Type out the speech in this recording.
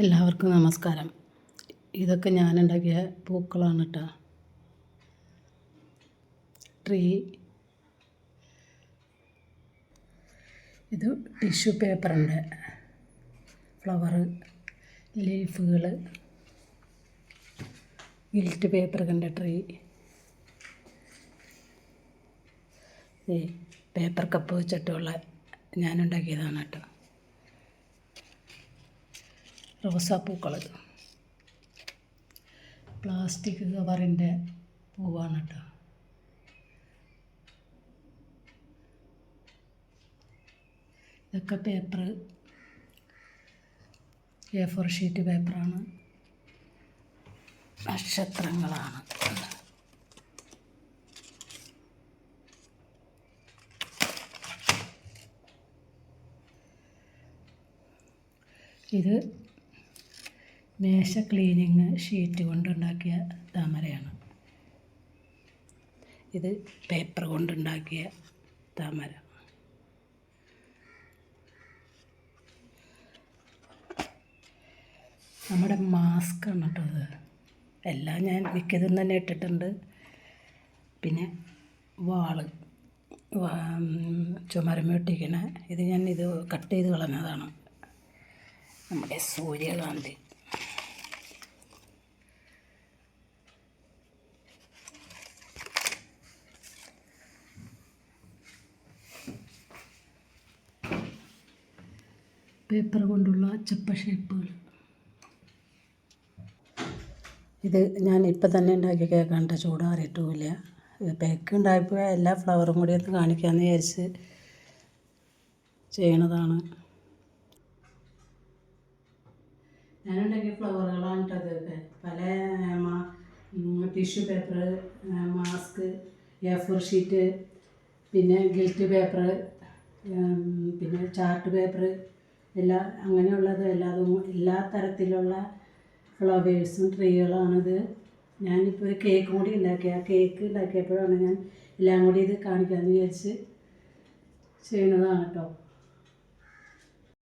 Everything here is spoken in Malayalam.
എല്ലാവർക്കും നമസ്കാരം. ഇതൊക്കെ ഞാനുണ്ടാക്കിയ പൂക്കളാണ് കേട്ടോ. ട്രീ, ഇത് ടിഷ്യൂ പേപ്പറുണ്ട്, ഫ്ലവർ, ലീഫുകൾ, ഗിൽറ്റ് പേപ്പർ കണ്ട ട്രീ, പേപ്പർ കപ്പ് വെച്ചിട്ടുള്ള ഞാനുണ്ടാക്കിയതാണ് കേട്ടോ. റോസാപ്പൂക്കൾ, പ്ലാസ്റ്റിക് കവറിൻ്റെ പൂവാണ് കേട്ടോ. ഇതൊക്കെ പേപ്പർ, A4 ഷീറ്റ് പേപ്പറാണ്. നക്ഷത്രങ്ങളാണ്. ഇത് മേശ ക്ലീനിങ് ഷീറ്റ് കൊണ്ടുണ്ടാക്കിയ താമരയാണ്. ഇത് പേപ്പർ കൊണ്ടുണ്ടാക്കിയ താമര. നമ്മുടെ മാസ്ക് ആണ് കേട്ടോ. അത് എല്ലാം ഞാൻ മിക്കതും തന്നെ ഇട്ടിട്ടുണ്ട്. പിന്നെ ചുമരമൊട്ടിക്കണ ഇത് ഞാൻ കട്ട് ചെയ്ത് കളഞ്ഞതാണ്. നമ്മുടെ സൂര്യകാന്തി, പേപ്പർ കൊണ്ടുള്ള ചപ്പ ഷേപ്പുകൾ. ഇത് ഞാൻ ഇപ്പം തന്നെ ഉണ്ടാക്കി കേൾക്കാണ്ട, ചൂടാറിയിട്ടുമില്ല. പേക്ക് ഉണ്ടായപ്പോൾ എല്ലാ ഫ്ലവറും കൂടി ഒന്ന് കാണിക്കാമെന്ന് വിചാരിച്ച് ചെയ്യണതാണ്. ഞാനുണ്ടാക്കിയ ഫ്ലവറുകളാണ് കേട്ടത്. പല tissue paper, mask, A4 sheet, പിന്നെ ഗിൽറ്റ് പേപ്പർ, പിന്നെ ചാർട്ട് പേപ്പർ, അങ്ങനെയുള്ളത് എല്ലാ തരത്തിലുള്ള ഫ്ലവേഴ്സും ട്രീകളാണിത്. ഞാനിപ്പോൾ ഒരു കേക്ക് കൂടി കേക്ക് ഉണ്ടാക്കിയപ്പോഴാണ് ഞാൻ എല്ലാം കൂടി ഇത് കാണിക്കാമെന്ന് വിചാരിച്ച് ചെയ്യുന്നതാണ് കേട്ടോ.